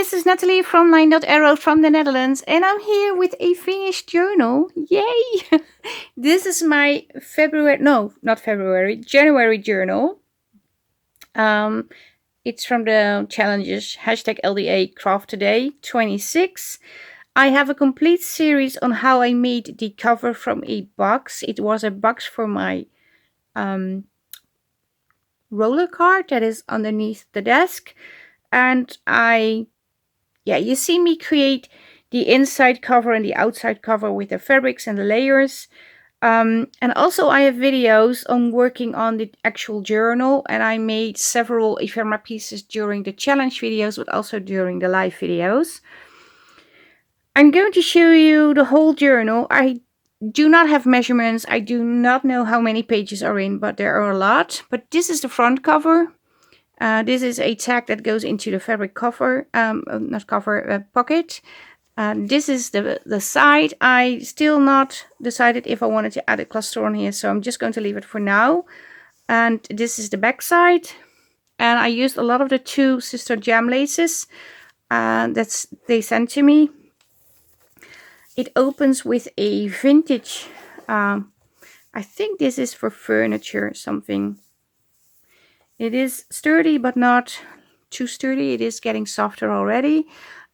this is Natalie from Line.Arrow from the Netherlands, and I'm here with a finished journal. Yay! This is my January journal. It's from the challenges #LDA Craft Today 26. I have a complete series on how I made the cover from a box. It was a box for my roller cart that is underneath the desk. And you see me create the inside cover and the outside cover with the fabrics and the layers. And also I have videos on working on the actual journal, and I made several ephemera pieces during the challenge videos, but also during the live videos. I'm going to show you the whole journal. I do not have measurements. I do not know how many pages are in, but there are a lot. But this is the front cover. This is a tag that goes into the fabric cover, pocket. This is the side. I still not decided if I wanted to add a cluster on here, so I'm just going to leave it for now. And this is the back side. And I used a lot of the two sister jam laces that they sent to me. It opens with a vintage, I think this is for furniture, something. It is sturdy, but not too sturdy. It is getting softer already.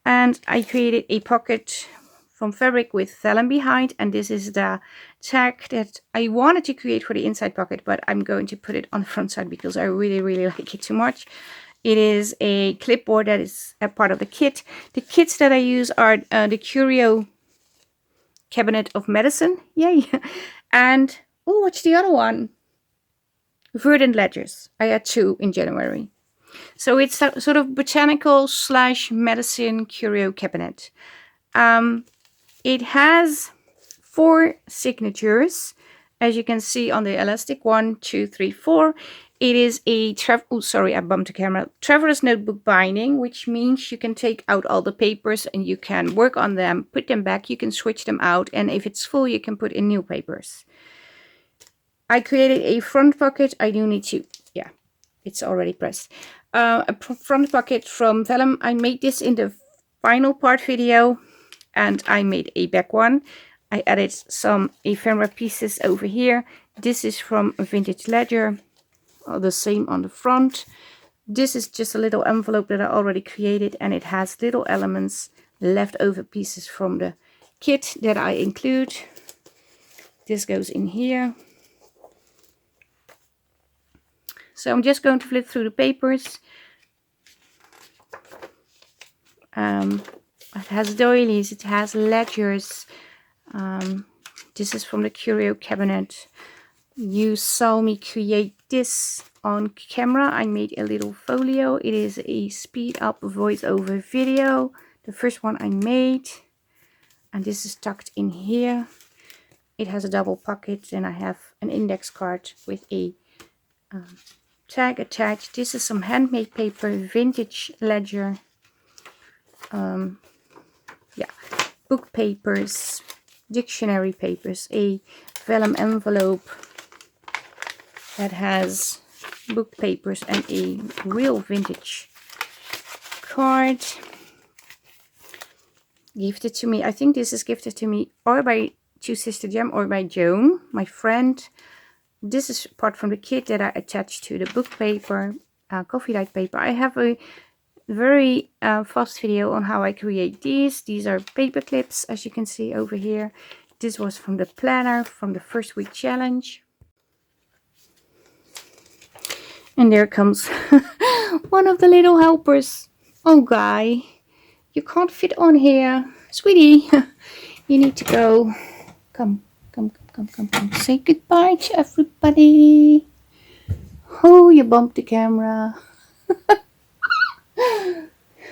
And I created a pocket from fabric with vellum behind. And this is the tag that I wanted to create for the inside pocket, but I'm going to put it on the front side because I really, really like it too much. It is a clipboard that is a part of the kit. The kits that I use are the Curio cabinet of medicine. Yay! And, oh, what's the other one? Verdant ledgers. I had 2 in January. So it's a sort of botanical / medicine curio cabinet. It has 4 signatures, as you can see on the elastic. 1, 2, 3, 4. It is a I bumped the camera. Traveler's notebook binding, which means you can take out all the papers and you can work on them, put them back, you can switch them out, and if it's full, you can put in new papers. I created a front pocket. I do need to, it's already pressed. A front pocket from vellum. I made this in the final part video, and I made a back one. I added some ephemera pieces over here. This is from a vintage ledger. The same on the front. This is just a little envelope that I already created, and it has little elements, leftover pieces from the kit that I include. This goes in here. So I'm just going to flip through the papers. It has doilies, it has ledgers. This is from the Curio cabinet. You saw me create this on camera. I made a little folio. It is a speed up voiceover video. The first one I made. And this is tucked in here. It has a double pocket, and I have an index card with a tag attached. This is some handmade paper, vintage ledger. Book papers, dictionary papers, a vellum envelope that has book papers and a real vintage card gifted to me. I think this is gifted to me or by Two Sister Jam or by Joan, my friend. This is part from the kit that I attached to the book paper, coffee light paper. I have a very fast video on how I create these. These are paper clips, as you can see over here. This was from the planner from the first week challenge. And there comes one of the little helpers. Oh, Guy, you can't fit on here. Sweetie, you need to go. Come. Say goodbye to everybody. Oh, you bumped the camera.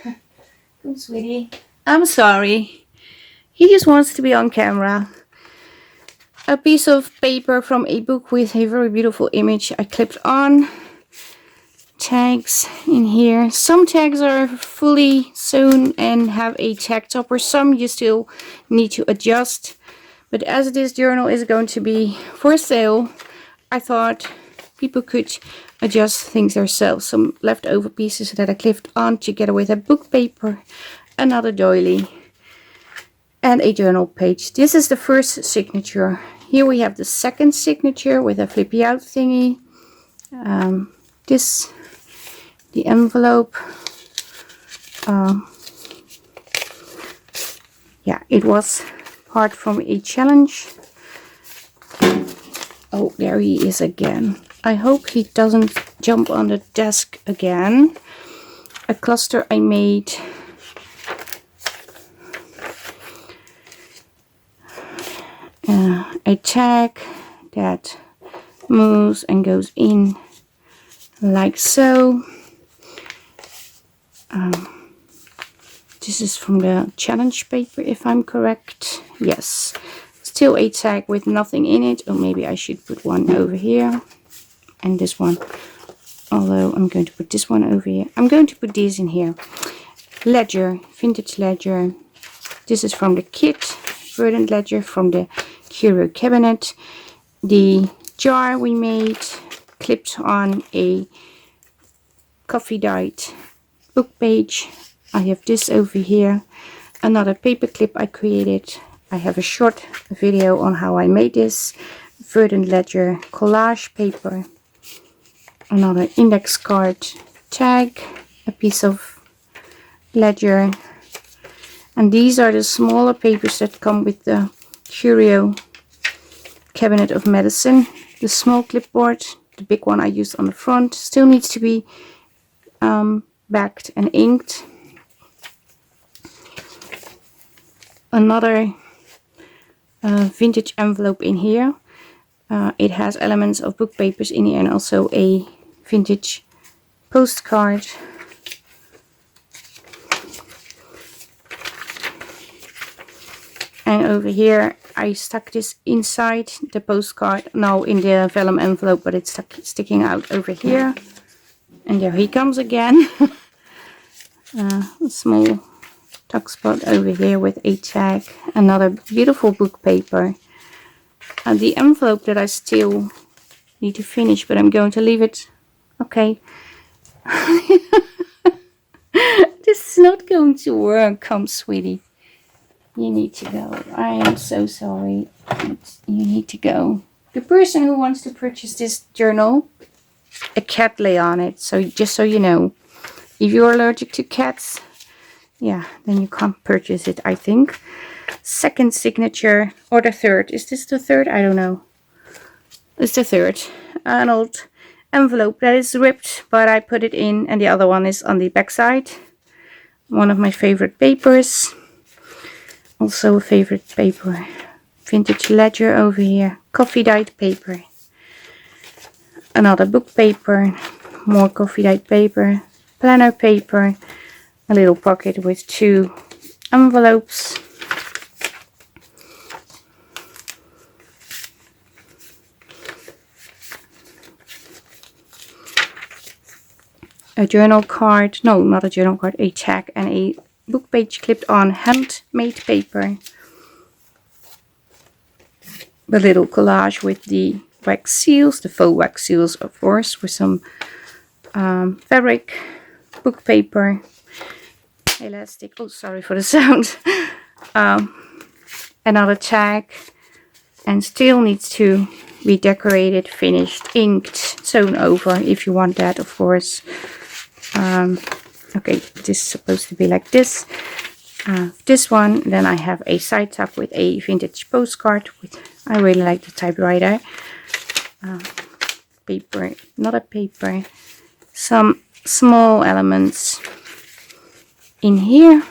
Come, sweetie. I'm sorry. He just wants to be on camera. A piece of paper from a book with a very beautiful image I clipped on. Tags in here. Some tags are fully sewn and have a tag topper. Some you still need to adjust. But as this journal is going to be for sale, I thought people could adjust things themselves. Some leftover pieces that I clipped on together with a book paper, another doily, and a journal page. This is the first signature. Here we have the second signature with a flippy out thingy. The envelope. Yeah, it was part from a challenge. Oh, there he is again. I hope he doesn't jump on the desk again. A cluster I made. A tag that moves and goes in like so. This is from the challenge paper, if I'm correct. Yes. Still a tag with nothing in it. Or maybe I should put one over here. And this one. Although I'm going to put this one over here. I'm going to put these in here. Ledger. Vintage ledger. This is from the kit. Verdant ledger from the Curio cabinet. The jar we made. Clipped on a coffee dyed book page. I have this over here. Another paper clip I created. I have a short video on how I made this. Verdant ledger collage paper. Another index card tag. A piece of ledger. And these are the smaller papers that come with the Curio cabinet of medicine. The small clipboard. The big one I used on the front. Still needs to be backed and inked. Another vintage envelope in here. It has elements of book papers in here and also a vintage postcard. And over here I stuck this inside the postcard. No, in the vellum envelope, but it's sticking out over here. And there he comes again. A small tuck spot over here with a tag. Another beautiful book paper. And the envelope that I still need to finish, but I'm going to leave it. Okay. This is not going to work. Come, sweetie. You need to go. I am so sorry. You need to go. The person who wants to purchase this journal, a cat lay on it. So just so you know, if you're allergic to cats, yeah, then you can't purchase it, I think. Second signature, or the third. Is this the third? I don't know. It's the third. An old envelope that is ripped, but I put it in, and the other one is on the back side. One of my favorite papers. Also a favorite paper. Vintage ledger over here. Coffee dyed paper. Another book paper. More coffee dyed paper. Planner paper. A little pocket with two envelopes. A journal card. No, not a journal card. A tag and a book page clipped on handmade paper. A little collage with the wax seals. The faux wax seals, of course. With some fabric. Book paper. Elastic. Oh, sorry for the sound. Another tag, and still needs to be decorated, finished, inked, sewn over if you want that, of course. Okay, this is supposed to be like this. This one, then I have a side top with a vintage postcard. I really like the typewriter. Paper, not a paper. Some small elements in here.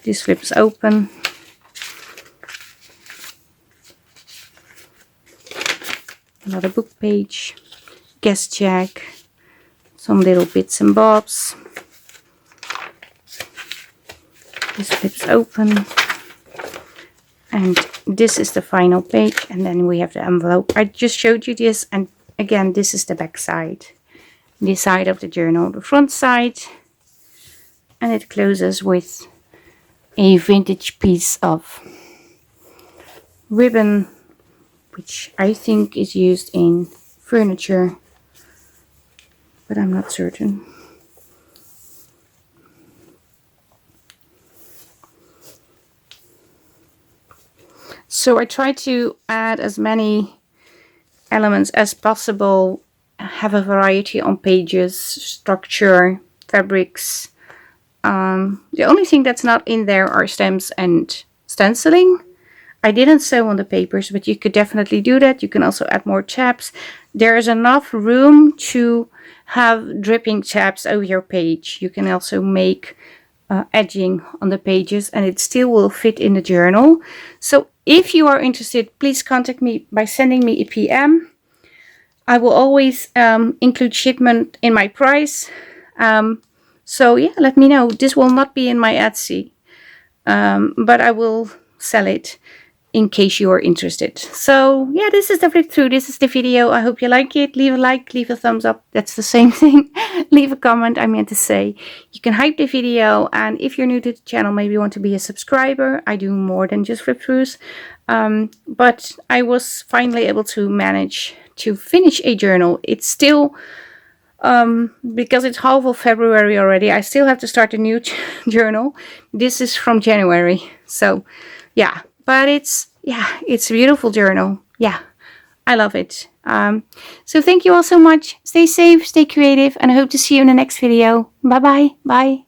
This flips open. Another book page, guest check, some little bits and bobs. This flips open. And this is the final page, and then we have the envelope. I just showed you this, and again, this is the back side. This side of the journal, the front side. And it closes with a vintage piece of ribbon which I think is used in furniture, but I'm not certain. So I try to add as many elements as possible, have a variety on pages, structure, fabrics. The only thing that's not in there are stems and stenciling. I didn't sew on the papers, but you could definitely do that. You can also add more tabs. There is enough room to have dripping tabs over your page. You can also make edging on the pages, and it still will fit in the journal. So if you are interested, please contact me by sending me a PM. I will always include shipment in my price. So yeah, let me know. This will not be in my Etsy, but I will sell it in case you are interested. So yeah, this is the flip through. This is the video. I hope you like it. Leave a like, leave a thumbs up. That's the same thing. Leave a comment, I meant to say. You can hype the video, and if you're new to the channel, maybe you want to be a subscriber. I do more than just flip throughs. But I was finally able to manage to finish a journal. It's still because it's half of February already, I still have to start a new journal. This is from January. So yeah, but it's a beautiful journal. Yeah, I love it. So thank you all so much. Stay safe, stay creative, and I hope to see you in the next video. Bye bye.